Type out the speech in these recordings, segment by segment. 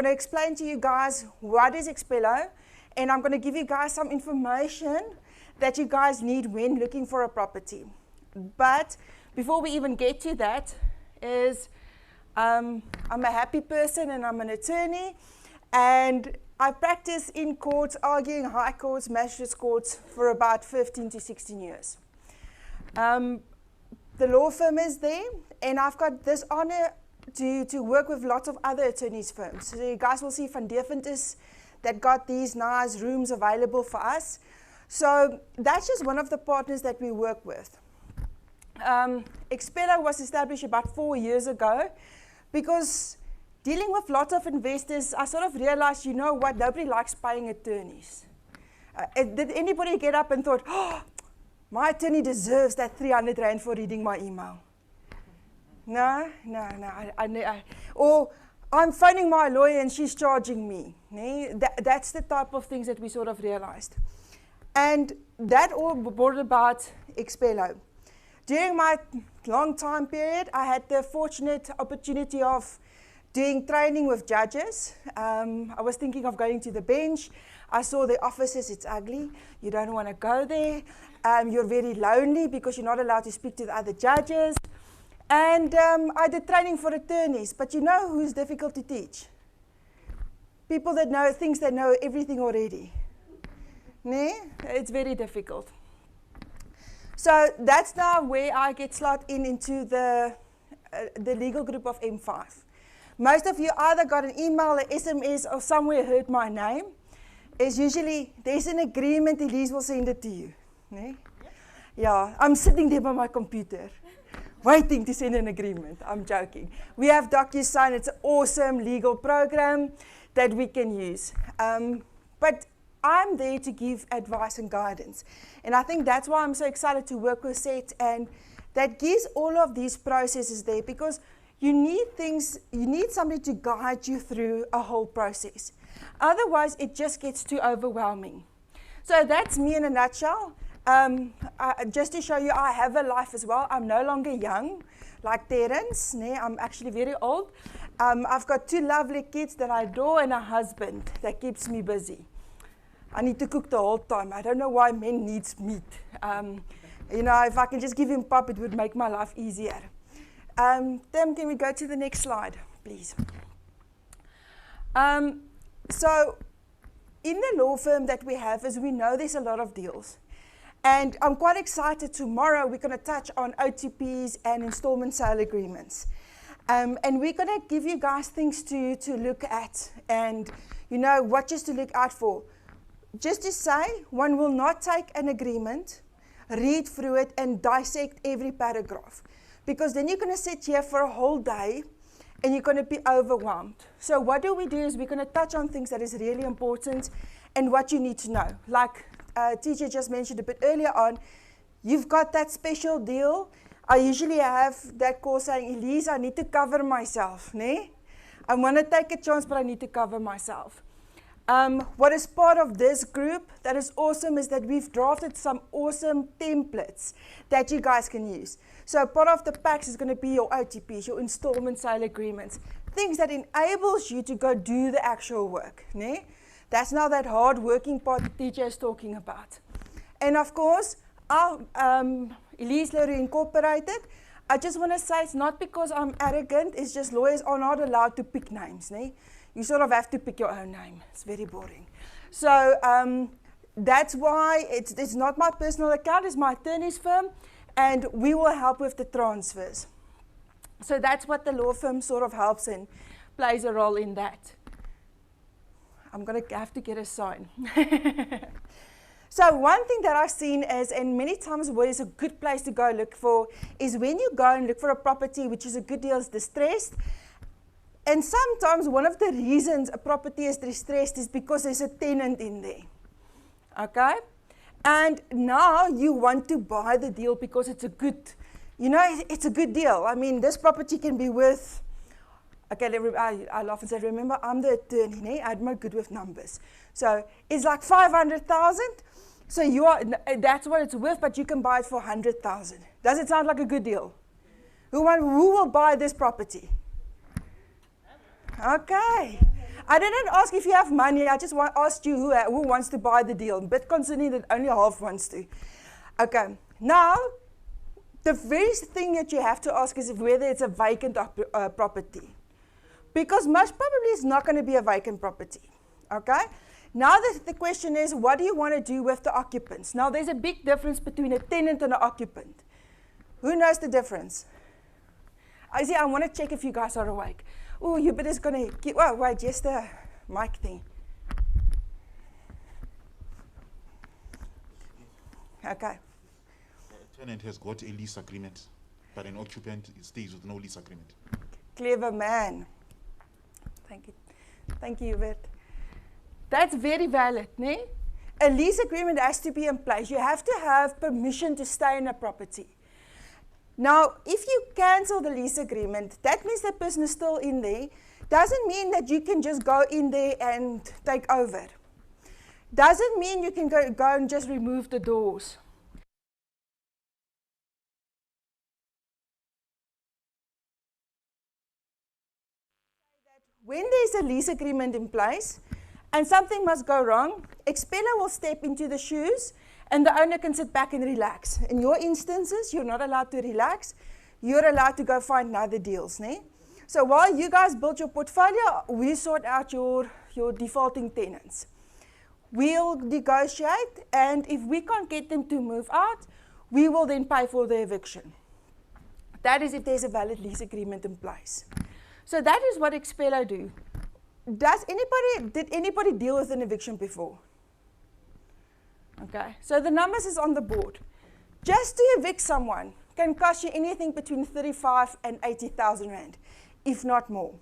going to explain to you guys what is Xpilo, and I'm going to give you guys some information that you guys need when looking for a property. But before we even get to that, I'm a happy person and I'm an attorney, and I practice in courts, arguing high courts, magistrates courts for about 15 to 16 years. The law firm is there, and I've got this honor to work with lots of other attorneys' firms. So you guys will see Van Deventers that got these nice rooms available for us. So that's just one of the partners that we work with. Xpilo was established about 4 years ago because dealing with lots of investors, I sort of realized, you know what, nobody likes paying attorneys. Did anybody get up and thought, oh, my attorney deserves that 300 Rand for reading my email? No. Or I'm phoning my lawyer and she's charging me. That's the type of things that we sort of realized. And that all brought about Xpilo. During my long time period, I had the fortunate opportunity of doing training with judges. I was thinking of going to the bench. I saw the offices, it's ugly. You don't want to go there. You're very lonely because you're not allowed to speak to the other judges. And I did training for attorneys, but you know who's difficult to teach? People that know things, that know everything already. It's very difficult. So that's now where I get slot into the legal group of M5. Most of you either got an email, an SMS, or somewhere heard my name. It's usually, there's an agreement, Elize will send it to you. Yeah, I'm sitting there by my computer, waiting to send an agreement. I'm joking. We have DocuSign. It's an awesome legal program that we can use. But I'm there to give advice and guidance. And I think that's why I'm so excited to work with Seth, and that gives all of these processes there, because you need somebody to guide you through a whole process. Otherwise, it just gets too overwhelming. So that's me in a nutshell. Just to show you, I have a life as well. I'm no longer young, like Terence. I'm actually very old. I've got 2 lovely kids that I adore and a husband that keeps me busy. I need to cook the whole time. I don't know why men need meat. You know, if I can just give him pop, it would make my life easier. Tim, can we go to the next slide, please? So in the law firm that we have, as we know, there's a lot of deals. And I'm quite excited. Tomorrow we're going to touch on OTPs and installment sale agreements. And we're going to give you guys things to look at and, you know, what just to look out for. Just to say, one will not take an agreement, read through it, and dissect every paragraph. Because then you're going to sit here for a whole day and you're going to be overwhelmed. So what do is we're going to touch on things that is really important and what you need to know. Like teacher just mentioned a bit earlier on, you've got that special deal. I usually have that call saying, Elize, I need to cover myself. I want to take a chance, but I need to cover myself. What is part of this group that is awesome is that we've drafted some awesome templates that you guys can use. So part of the packs is going to be your OTPs, your installment sale agreements, things that enables you to go do the actual work. That's now that hard working part the teacher is talking about. And of course, our Elize Law Incorporated, I just want to say it's not because I'm arrogant, it's just lawyers are not allowed to pick names. You sort of have to pick your own name. It's very boring. So that's why it's not my personal account, it's my attorney's firm, and we will help with the transfers. So that's what the law firm sort of helps and plays a role in that. I'm going to have to get a sign. So one thing that I've seen is, and many times what is a good place to go look for, is when you go and look for a property which is a good deal is distressed. And sometimes one of the reasons a property is distressed is because there's a tenant in there. Okay? And now you want to buy the deal because it's a good, you know, it's a good deal. I mean, this property can be worth, okay, I laugh and say, remember, I'm the attorney, I'm not good with numbers. So it's like 500,000. So that's what it's worth, but you can buy it for 100,000. Does it sound like a good deal? Who will buy this property? Okay. I didn't ask if you have money. I just asked you who wants to buy the deal. But considering that only half wants to. Okay. Now, the very thing that you have to ask is whether it's a vacant property. Because most probably it's not going to be a vacant property. Okay? Now the question is, what do you want to do with the occupants? Now there's a big difference between a tenant and an occupant. Who knows the difference? I want to check if you guys are awake. Oh, you better going to get, oh, wait, just the mic thing. Okay. A tenant has got a lease agreement, but an occupant stays with no lease agreement. Clever man. Thank you. Thank you, Evert. That's very valid, né? A lease agreement has to be in place. You have to have permission to stay in a property. Now, if you cancel the lease agreement, that means the person is still in there. Doesn't mean that you can just go in there and take over. Doesn't mean you can go and just remove the doors. When there's a lease agreement in place and something must go wrong, Xpilo will step into the shoes and the owner can sit back and relax. In your instances, you're not allowed to relax. You're allowed to go find other deals. Ne? So while you guys build your portfolio, we sort out your defaulting tenants. We'll negotiate, and if we can't get them to move out, we will then pay for the eviction. That is if there's a valid lease agreement in place. So that is what Xpilo do. Did anybody deal with an eviction before? Okay, so the numbers is on the board. Just to evict someone can cost you anything between 35 and 80,000 rand, if not more.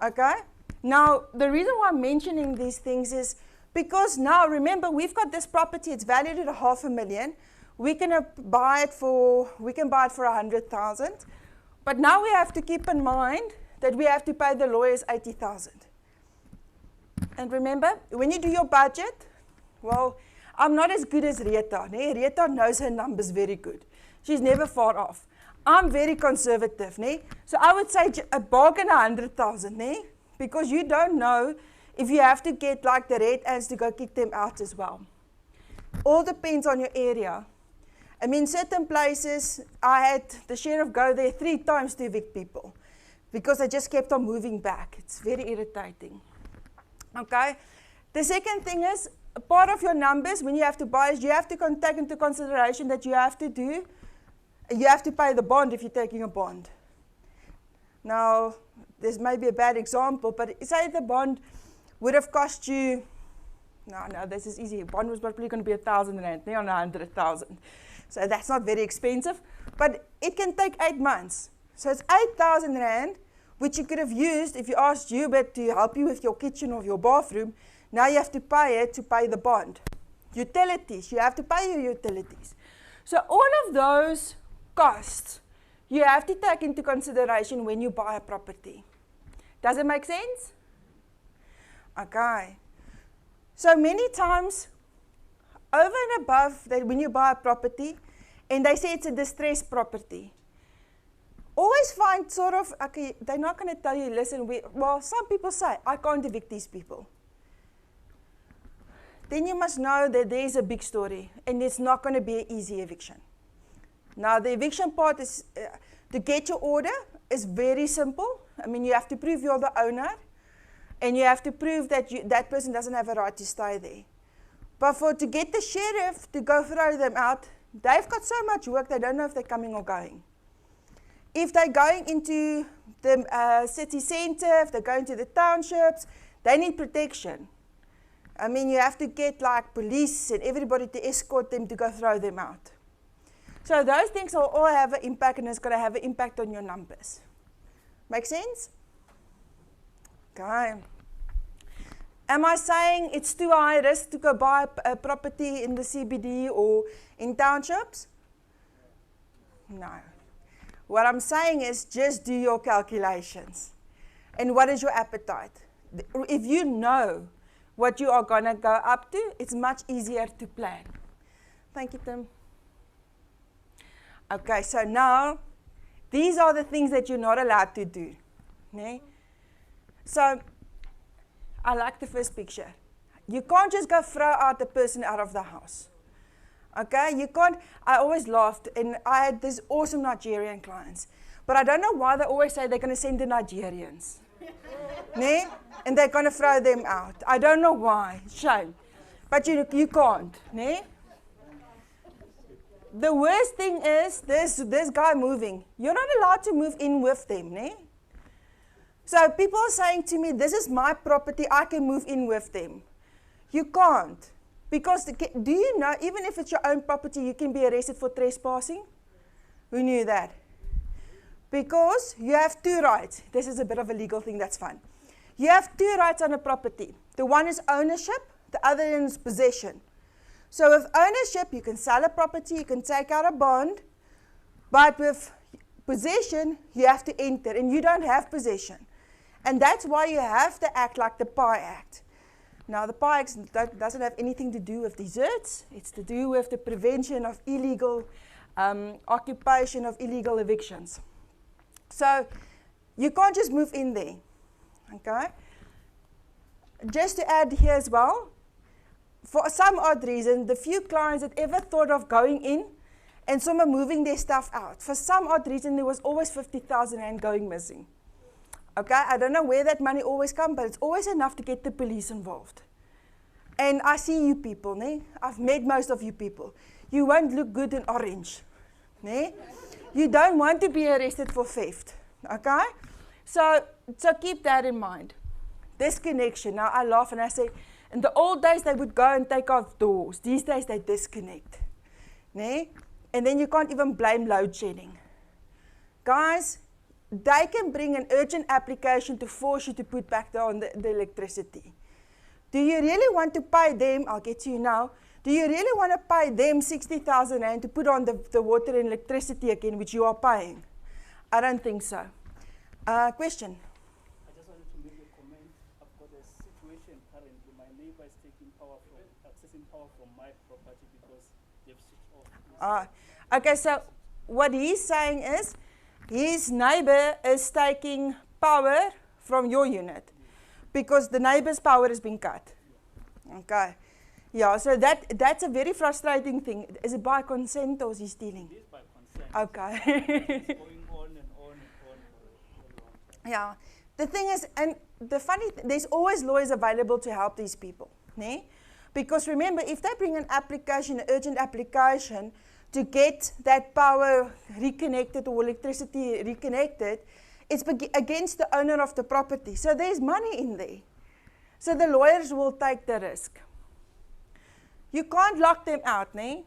Okay? Now, the reason why I'm mentioning these things is because now, remember, we've got this property, it's valued at $500,000. We can buy it for 100,000. But now we have to keep in mind that we have to pay the lawyers 80,000. And remember, when you do your budget, well, I'm not as good as Retha. Ne? Retha knows her numbers very good. She's never far off. I'm very conservative. Ne? So I would say a bargain 100,000, ne? Because you don't know if you have to get like the red ants to go kick them out as well. All depends on your area. I mean, certain places, I had the sheriff go there 3 times to evict people because they just kept on moving back. It's very irritating. Okay? The second thing is, part of your numbers when you have to buy is you have to take into consideration that you have to pay the bond if you're taking a bond. Now, this may be a bad example, but say the bond would have cost you, no, this is easy. Bond was probably going to be 1,000 rand, not 100,000. So that's not very expensive, but it can take 8 months. So it's 8,000 rand, which you could have used if you asked Hubert to help you with your kitchen or your bathroom. Now you have to pay it to pay the bond. Utilities, you have to pay your utilities. So all of those costs, you have to take into consideration when you buy a property. Does it make sense? Okay. So many times, over and above that when you buy a property, and they say it's a distressed property, always find sort of, okay, they're not going to tell you, listen, well, some people say, I can't evict these people. Then you must know that there is a big story, and it's not going to be an easy eviction. Now, the eviction part is, to get your order is very simple. I mean, you have to prove you're the owner, and you have to prove that that person doesn't have a right to stay there. But to get the sheriff to go throw them out, they've got so much work, they don't know if they're coming or going. If they're going into the city centre, if they're going to the townships, they need protection. I mean, you have to get like police and everybody to escort them to go throw them out. So those things will all have an impact, and it's going to have an impact on your numbers. Make sense? Okay. Am I saying it's too high risk to go buy a property in the CBD or in townships? No. What I'm saying is just do your calculations. And what is your appetite? If you know what you are going to go up to, it's much easier to plan. Thank you, Tim. Okay, so now, these are the things that you're not allowed to do. Ne? So, I like the first picture. You can't just go throw out the person out of the house. Okay, you can't. I always laughed, and I had these awesome Nigerian clients. But I don't know why they always say they're going to send the Nigerians. Nee? And they're going to throw them out. I don't know why. Shame. But you can't. Nee? The worst thing is this guy moving. You're not allowed to move in with them. Nee? So people are saying to me, this is my property, I can move in with them. You can't. Because, do you know, even if it's your own property, you can be arrested for trespassing? Who knew that? Because you have two rights. This is a bit of a legal thing, that's fun. You have two rights on a property. The one is ownership, the other is possession. So with ownership, you can sell a property, you can take out a bond, but with possession, you have to enter, and you don't have possession. And that's why you have to act like the PI Act. Now, the PI Act doesn't have anything to do with deserts. It's to do with the prevention of illegal occupation, of illegal evictions. So, you can't just move in there, okay? Just to add here as well, for some odd reason, the few clients that ever thought of going in and some are moving their stuff out, for some odd reason, there was always 50,000 rand going missing. Okay, I don't know where that money always comes, but it's always enough to get the police involved. And I see you people, né? I've met most of you people. You won't look good in orange, né? You don't want to be arrested for theft, okay? So keep that in mind. Disconnection. Now I laugh and I say, in the old days they would go and take off doors. These days they disconnect, né? And then you can't even blame load shedding. Guys, they can bring an urgent application to force you to put back on the electricity. Do you really want to pay them, I'll get to you now, do you really want to pay them 60,000 rand to put on the water and electricity again, which you are paying? I don't think so. Question? I just wanted to make a comment. I've got a situation currently. My neighbor is accessing power from my property because they've switched off. Okay, so what he's saying is, his neighbor is taking power from your unit because the neighbor's power has been cut. Okay. Yeah, so that's a very frustrating thing. Is it by consent or is he stealing? It is by consent. Okay. It's going on and on and on for a long time. Yeah. The thing is, and the funny thing, there's always lawyers available to help these people. Nee? Because remember, if they bring an application, an urgent application, to get that power reconnected or electricity reconnected, it's against the owner of the property. So there's money in there. So the lawyers will take the risk. You can't lock them out, nee?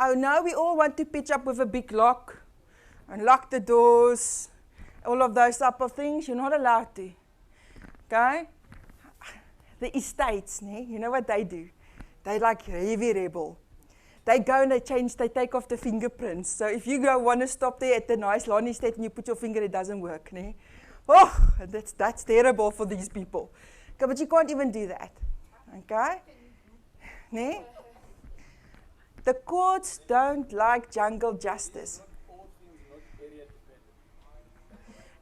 Oh no, we all want to pitch up with a big lock and lock the doors, all of those type of things. You're not allowed to. Okay? The estates, nee? You know what they do? They like heavy rebel. They go and they take off the fingerprints. So if you want to stop there at the nice lawn estate and you put your finger, it doesn't work. Nee? Oh, that's terrible for these people. Okay, but you can't even do that. Okay? Nee? The courts don't like jungle justice.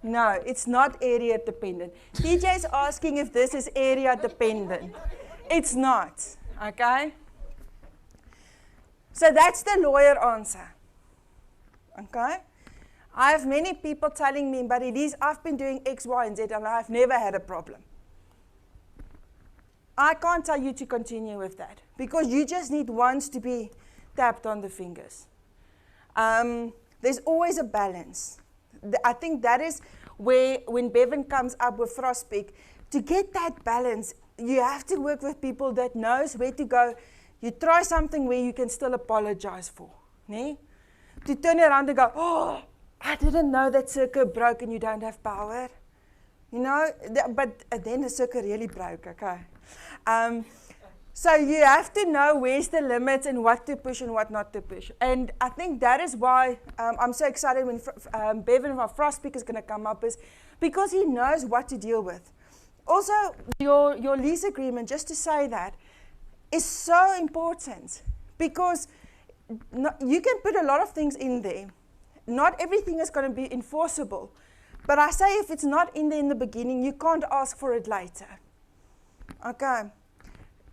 No, it's not area dependent. TJ is asking if this is area dependent. It's not. Okay? So that's the lawyer answer. Okay? I have many people telling me, but Elize, I've been doing X, Y, and Z, and I've never had a problem. I can't tell you to continue with that, because you just need once to be tapped on the fingers. There's always a balance. I think that is where, when Bevan comes up with Frostpeak, to get that balance, you have to work with people that knows where to go. You try something where you can still apologize for. Nee? To turn around and go, oh, I didn't know that circuit broke and you don't have power. You know, but then the circuit really broke, okay. So you have to know where's the limits and what to push and what not to push. And I think that is why I'm so excited when Bevan from Frostpeak is going to come up, is because he knows what to deal with. Also, your lease agreement, just to say that, is so important, because you can put a lot of things in there. Not everything is going to be enforceable, But I say if it's not in there in the beginning, you can't ask for it later. Okay.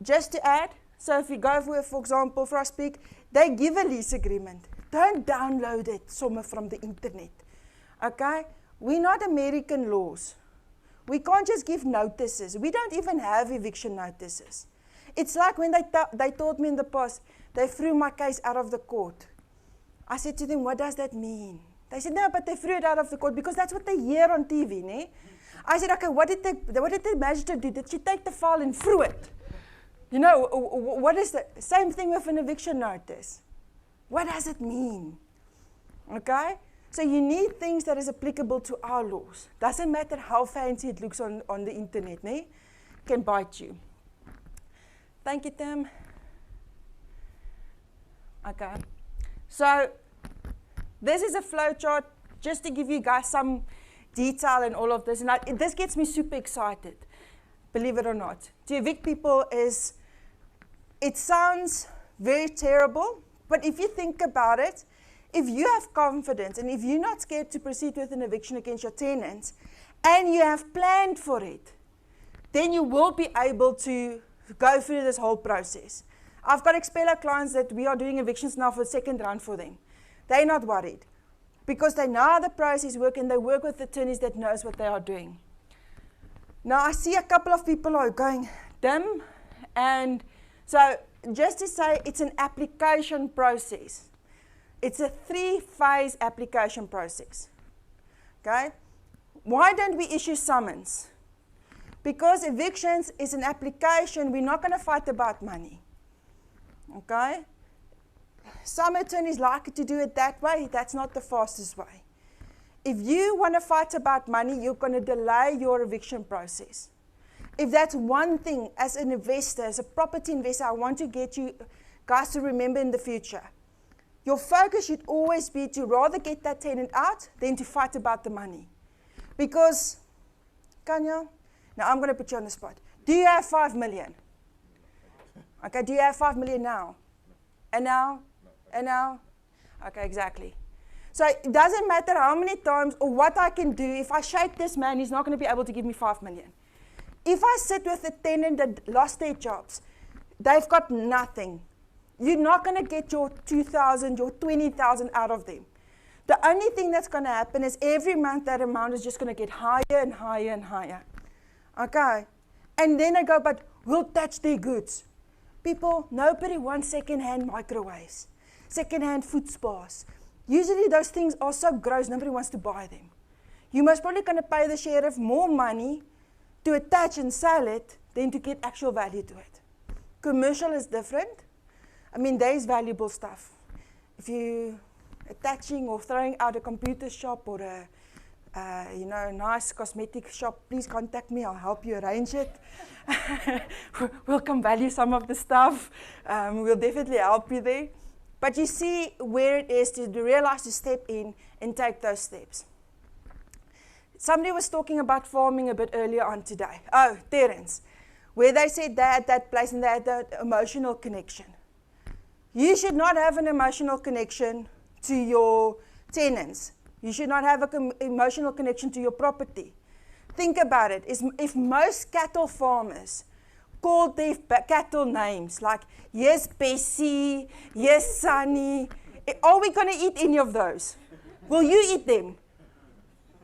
Just to add, so if you go for example, for us speak, they give a lease agreement. Don't download it somewhere from the internet. Okay? We're not American laws. We can't just give notices. We don't even have eviction notices. It's like when they told me in the past, they threw my case out of the court. I said to them, what does that mean? They said, no, but they threw it out of the court because that's what they hear on TV, ne? I said, okay, what did the magistrate do? Did she take the file and threw it? You know, what is the same thing with an eviction notice? What does it mean? Okay? So you need things that is applicable to our laws. Doesn't matter how fancy it looks on the internet, ne? Can bite you. Thank you, Tim. Okay. So this is a flow chart just to give you guys some detail and all of this. And this gets me super excited, believe it or not. To evict people it sounds very terrible, but if you think about it, if you have confidence and if you're not scared to proceed with an eviction against your tenants and you have planned for it, then you will be able to go through this whole process. I've got Xpilo clients that we are doing evictions now for the second round for them. They're not worried because they know how the process works and they work with attorneys that knows what they are doing. Now I see a couple of people are going dim, and so just to say it's an application process. It's a 3-phase application process. Okay? Why don't we issue summons? Because evictions is an application, we're not going to fight about money. Okay? Some attorneys like to do it that way. That's not the fastest way. If you want to fight about money, you're going to delay your eviction process. If that's one thing, as an investor, as a property investor, I want to get you guys to remember in the future. Your focus should always be to rather get that tenant out than to fight about the money. Because, Kanya, now I'm going to put you on the spot. Do you have 5 million? Okay, do you have 5 million now? And now? And now? Okay, exactly. So it doesn't matter how many times or what I can do. If I shake this man, he's not going to be able to give me 5 million. If I sit with a tenant that lost their jobs, they've got nothing. You're not going to get your 2,000, your 20,000 out of them. The only thing that's going to happen is every month that amount is just going to get higher and higher and higher. Okay? And then I go, but we'll touch their goods. People, nobody wants second-hand microwaves, second-hand food spas. Usually those things are so gross, nobody wants to buy them. You're most probably going to pay the sheriff more money to attach and sell it than to get actual value to it. Commercial is different. I mean, there is valuable stuff. If you attaching or throwing out a computer shop or a nice cosmetic shop, please contact me. I'll help you arrange it. We'll come value some of the stuff. We'll definitely help you there. But you see where it is to realize to step in and take those steps. Somebody was talking about farming a bit earlier on today. Oh, Terence, where they said they had that place and they had that emotional connection. You should not have an emotional connection to your tenants. You should not have an emotional connection to your property. Think about it. If most cattle farmers called their cattle names like, yes, Bessie, yes, Sunny, are we going to eat any of those? Will you eat them?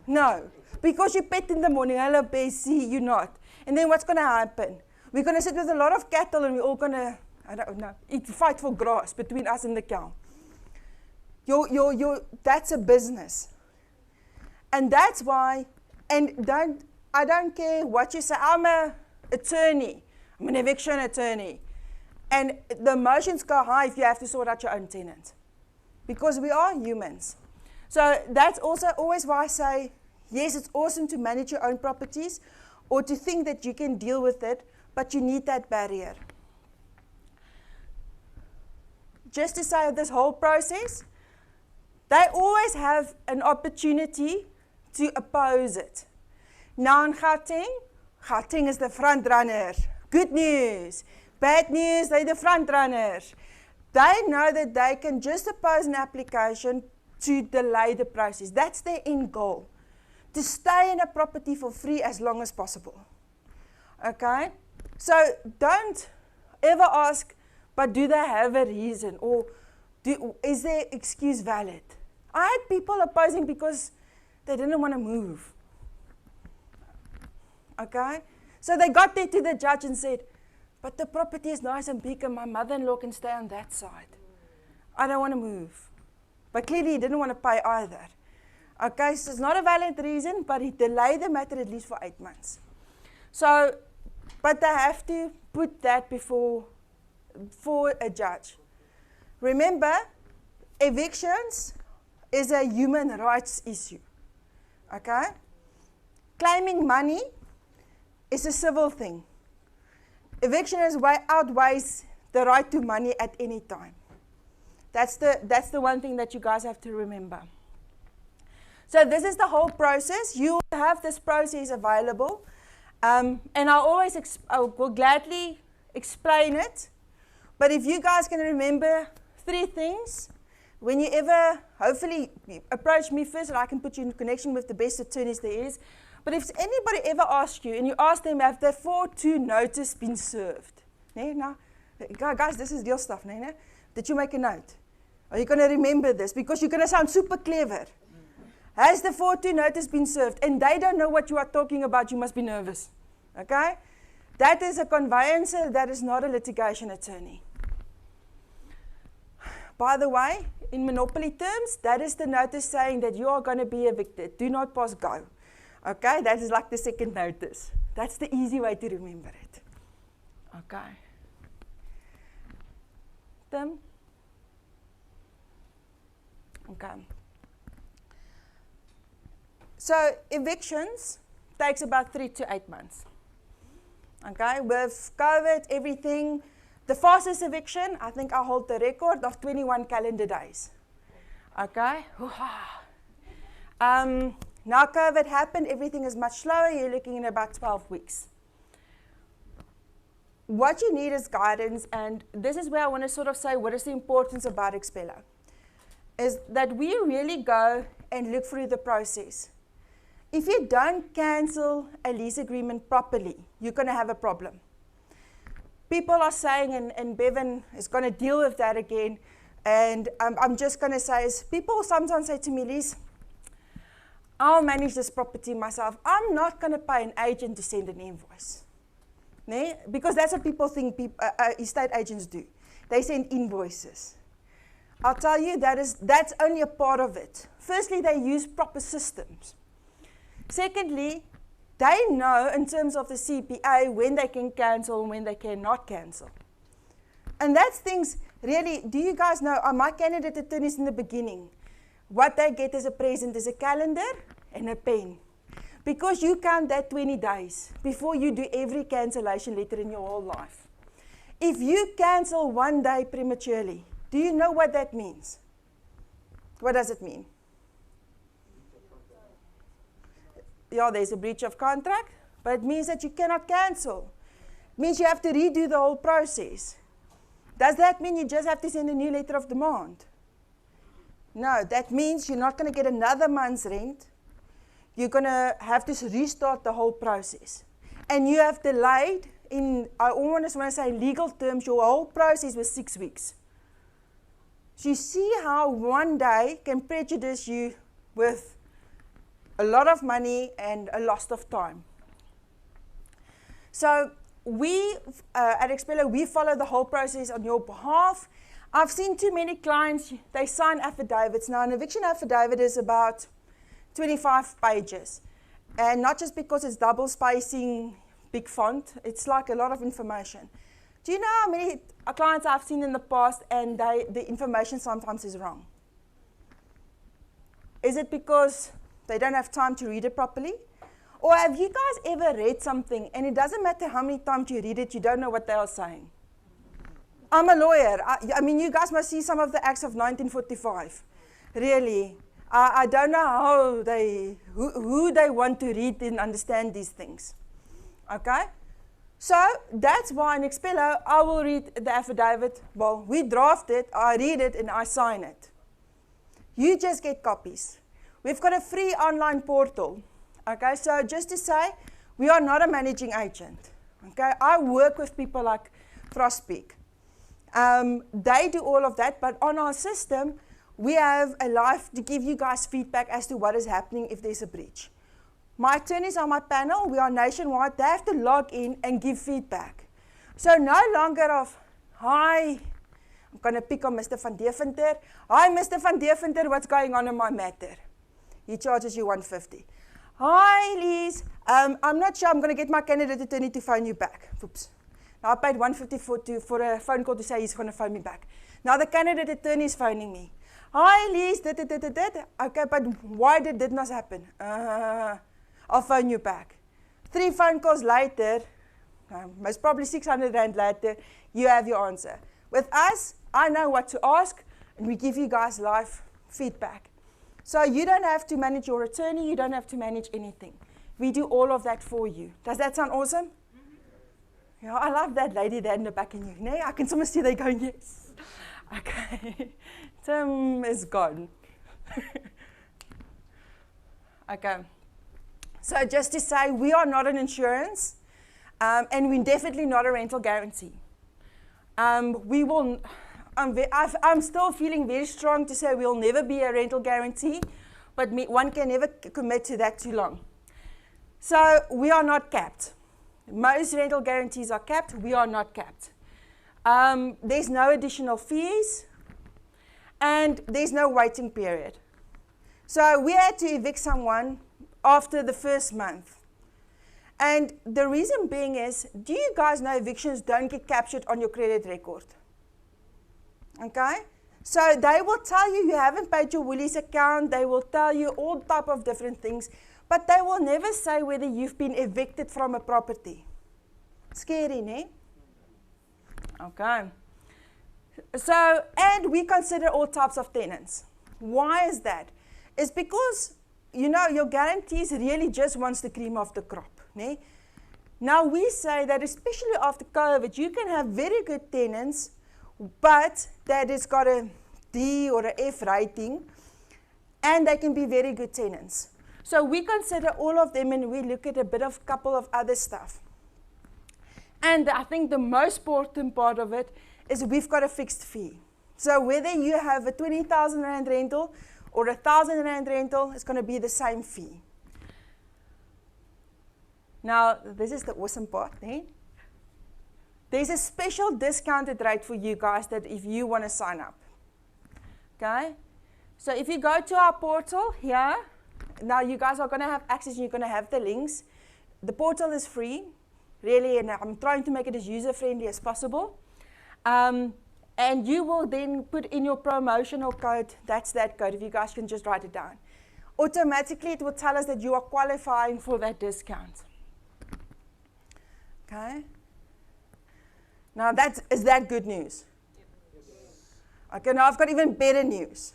No. Because you pet in the morning, hello, Bessie, you're not. And then what's going to happen? We're going to sit with a lot of cattle and we're all going to, I don't know, fight for grass between us and the cow. That's a business. And that's why, I don't care what you say, I'm an attorney, I'm an eviction attorney. And the emotions go high if you have to sort out your own tenant. Because we are humans. So that's also always why I say, yes, it's awesome to manage your own properties or to think that you can deal with it, but you need that barrier. Just to say this whole process, they always have an opportunity to oppose it. Now in Gauteng is the front runner. Good news. Bad news, they're the front runners. They know that they can just oppose an application to delay the process. That's their end goal. to stay in a property for free as long as possible. Okay? So don't ever ask, but do they have a reason? Or is their excuse valid? I had people opposing because they didn't want to move. Okay? So they got there to the judge and said, but the property is nice and big and my mother-in-law can stay on that side. I don't want to move. But clearly he didn't want to pay either. Okay, so it's not a valid reason, but he delayed the matter at least for 8 months. So, but they have to put that before a judge. Remember, evictions is a human rights issue. Okay? Claiming money is a civil thing. Eviction outweighs the right to money at any time. That's the one thing that you guys have to remember. So this is the whole process. You will have this process available. And I will gladly explain it. But if you guys can remember 3 things, when you ever, hopefully, approach me first and I can put you in connection with the best attorneys there is. But if anybody ever asks you and you ask them, have the 4-2 notice been served? Nee, now, guys, this is real stuff. Nee, nee? Did you make a note? Are you going to remember this? Because you're going to sound super clever. Has the 4-2 notice been served? And they don't know what you are talking about, you must be nervous. Okay? That is a conveyancer, that is not a litigation attorney. By the way, in monopoly terms, that is the notice saying that you are going to be evicted. Do not pass go. Okay? That is like the second notice. That's the easy way to remember it. Okay. Tim? Okay. So evictions takes about 3 to 8 months. Okay, with COVID, everything, the fastest eviction, I think I hold the record of 21 calendar days. Okay. Now COVID happened, everything is much slower, you're looking at about 12 weeks. What you need is guidance, and this is where I want to sort of say what is the importance about Xpilo, is that we really go and look through the process. If you don't cancel a lease agreement properly, you're going to have a problem. People are saying, and Bevan is going to deal with that again, and I'm just going to say, is people sometimes say to me, Lease, I'll manage this property myself. I'm not going to pay an agent to send an invoice. Nee? Because that's what people think estate agents do. They send invoices. I'll tell you, that's only a part of it. Firstly, they use proper systems. Secondly, they know in terms of the CPA when they can cancel and when they cannot cancel. And that's things, really, do you guys know, my candidate attorneys in the beginning, what they get as a present is a calendar and a pen. Because you count that 20 days before you do every cancellation letter in your whole life. If you cancel 1 day prematurely, do you know what that means? What does it mean? Yeah, there's a breach of contract, but it means that you cannot cancel. It means you have to redo the whole process. Does that mean you just have to send a new letter of demand? No, that means you're not going to get another month's rent. You're going to have to restart the whole process. And you have delayed, I almost want to say in legal terms, your whole process was 6 weeks. So you see how 1 day can prejudice you with a lot of money and a loss of time. So we, at Xpilo, we follow the whole process on your behalf. I've seen too many clients, they sign affidavits. Now, an eviction affidavit is about 25 pages. And not just because it's double spacing, big font, it's like a lot of information. Do you know how many clients I've seen in the past and the information sometimes is wrong? Is it because they don't have time to read it properly? Or have you guys ever read something and it doesn't matter how many times you read it, you don't know what they are saying? I'm a lawyer. I mean, you guys must see some of the acts of 1945. Really. I don't know how who they want to read and understand these things. Okay? So that's why in Xpilo, I will read the affidavit. Well, we draft it, I read it, and I sign it. You just get copies. We've got a free online portal Okay, so just to say, we are not a managing agent. Okay, I work with people like Frostpeak. They do all of that, but on our system, we have a live to give you guys feedback as to what is happening if there's a breach. My attorneys on my panel, we are nationwide, they have to log in and give feedback. So no longer of, hi, I'm going to pick on Mr. Van Deventer. Hi, Mr. Van Deventer, what's going on in my matter? He charges you 150. Hi, Lease. I'm not sure I'm going to get my candidate attorney to phone you back. Oops. Now I paid 150 for a phone call to say he's going to phone me back. Now the candidate attorney is phoning me. Hi, Lease. Okay, but why did not happen? I'll phone you back. 3 phone calls later, most probably 600 Rand later, you have your answer. With us, I know what to ask, and we give you guys live feedback. So you don't have to manage your attorney, you don't have to manage anything. We do all of that for you. Does that sound awesome? Mm-hmm. Yeah, I love that lady there in the back of you. No, I can almost see they going, yes. Okay, Tim is gone. Okay, so just to say, we are not an insurance, and we're definitely not a rental guarantee. I'm still feeling very strong to say we'll never be a rental guarantee, but one can never commit to that too long. So we are not capped. Most rental guarantees are capped. We are not capped. There's no additional fees, and there's no waiting period. So we had to evict someone after the first month. And the reason being is, do you guys know evictions don't get captured on your credit record? Okay? So they will tell you haven't paid your Woolies account, they will tell you all type of different things, but they will never say whether you've been evicted from a property. Scary, ne? Okay. So, and we consider all types of tenants. Why is that? It's because, you know, your guarantees really just wants the cream of the crop. Ne? Now we say that especially after COVID, you can have very good tenants, but that it's got a D or a F rating, and they can be very good tenants. So we consider all of them, and we look at a couple of other stuff. And I think the most important part of it is we've got a fixed fee. So whether you have a 20,000 Rand rental or a 1,000 Rand rental, it's going to be the same fee. Now, this is the awesome part. Eh? There's a special discounted rate for you guys that if you want to sign up. Okay? So if you go to our portal here, now you guys are going to have access, you're going to have the links. The portal is free, really, and I'm trying to make it as user-friendly as possible. And you will then put in your promotional code, that's that code, if you guys can just write it down. Automatically, it will tell us that you are qualifying for that discount. Okay? Now, is that good news? Okay, now I've got even better news.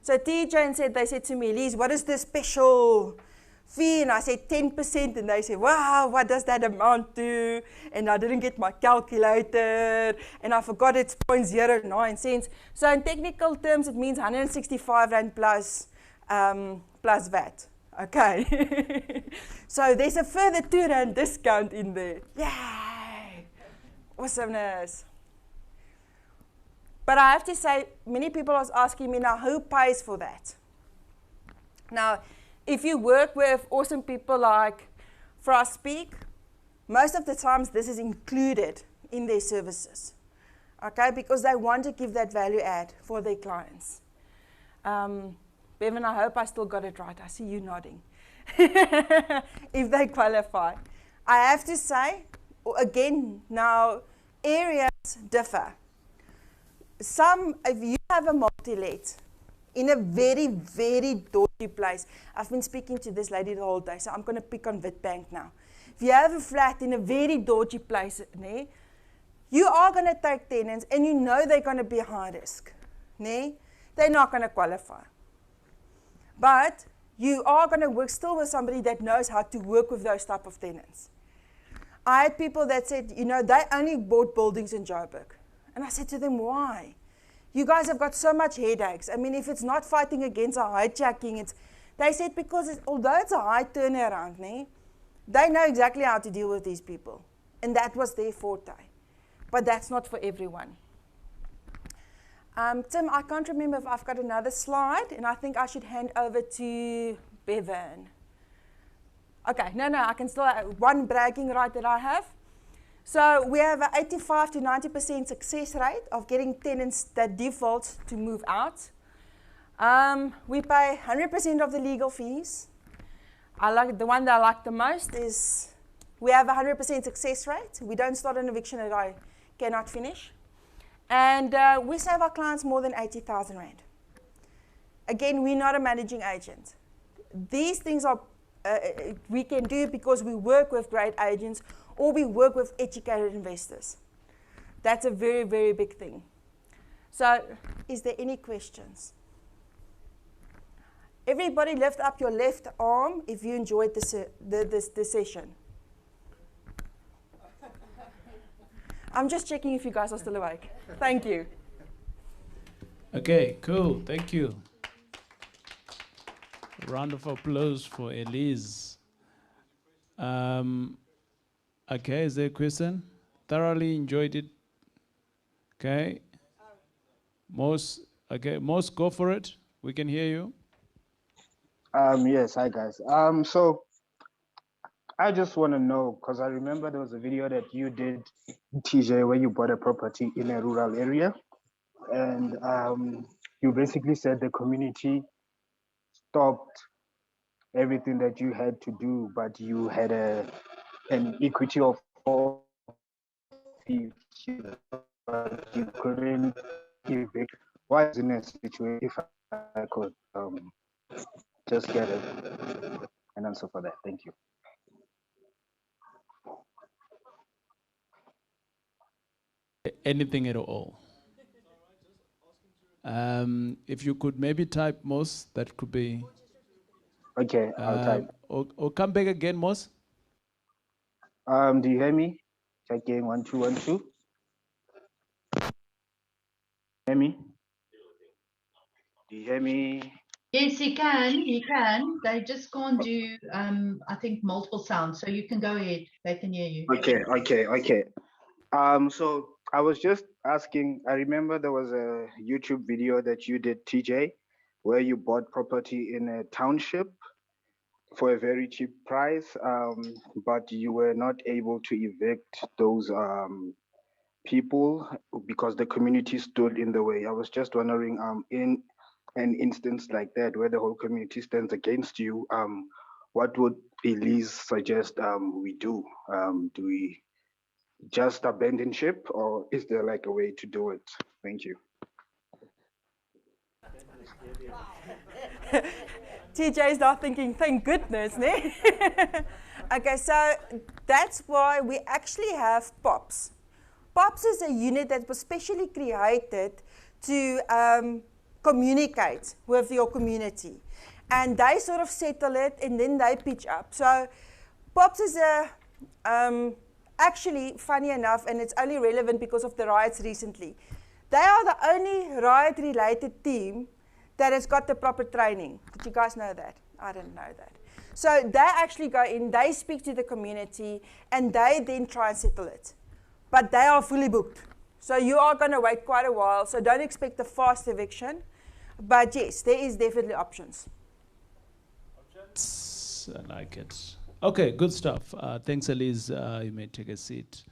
So TJ said, they said to me, Elize, what is the special fee? And I said 10%, and they said, wow, what does that amount to? And I didn't get my calculator, and I forgot it's 0.09 cents. So in technical terms, it means 165 Rand plus VAT. Okay. So there's a further 2 Rand discount in there. Yay! Awesomeness. But I have to say, many people are asking me now, who pays for that? Now, if you work with awesome people like Frostpeak, most of the times this is included in their services, okay? Because they want to give that value add for their clients. Bevan, I hope I still got it right. I see you nodding. If they qualify. I have to say, again, now, areas differ. If you have a multi-let in a very, very dodgy place, I've been speaking to this lady the whole day, so I'm going to pick on Witbank now. If you have a flat in a very dodgy place, you are going to take tenants, and you know they're going to be high risk. They're not going to qualify. But you are going to work still with somebody that knows how to work with those type of tenants. I had people that said, they only bought buildings in Joburg. And I said to them, why? You guys have got so much headaches. I mean, if it's not fighting against a hijacking, They said because although it's a high turnaround, they know exactly how to deal with these people. And that was their forte. But that's not for everyone. Tim, I can't remember if I've got another slide, and I think I should hand over to Bevan. Okay, no, I can still have one bragging right that I have. So we have an 85 to 90% success rate of getting tenants that default to move out. We pay 100% of the legal fees. The one that I like the most is we have a 100% success rate. We don't start an eviction that I cannot finish. And we save our clients more than 80,000 Rand. Again, we're not a managing agent. These things are we can do because we work with great agents or we work with educated investors. That's a very, very big thing. So, is there any questions? Everybody lift up your left arm if you enjoyed the session. I'm just checking if you guys are still awake. Thank you. Okay, cool. Thank you. A round of applause for Elize. Okay, is there a question? Thoroughly enjoyed it. Okay. Most, go for it. We can hear you. Yes, hi guys. So I just want to know, because I remember there was a video that you did, TJ, where you bought a property in a rural area, and you basically said the community stopped everything that you had to do, but you had an equity of 450, but you couldn't evict. Why is in a situation? If I could just get an answer for that. Thank you. Anything at all. If you could maybe type Moss, that could be. Okay, I'll type. Or come back again, Moss. Do you hear me? Checking 1 2 1 2. Hear me? Do you hear me? Yes, you can. You can. They just can't do, I think, multiple sounds. So you can go ahead. They can hear you. Okay. So I was just asking. I remember there was a YouTube video that you did, TJ, where you bought property in a township for a very cheap price, but you were not able to evict those people because the community stood in the way. I was just wondering, in an instance like that where the whole community stands against you, what would Elize suggest we do? Do we just abandon ship, or is there like a way to do it? Thank you. TJ is now thinking, thank goodness, ne? Okay, so that's why we actually have POPs. POPs is a unit that was specially created to communicate with your community. And they sort of settle it and then they pitch up. So POPs is actually, funny enough, and it's only relevant because of the riots recently, they are the only riot-related team that has got the proper training. Did you guys know that? I didn't know that. So they actually go in, they speak to the community, and they then try and settle it. But they are fully booked. So you are going to wait quite a while, so don't expect a fast eviction. But yes, there is definitely options. I like it. Okay, good stuff. Thanks, Elize. You may take a seat.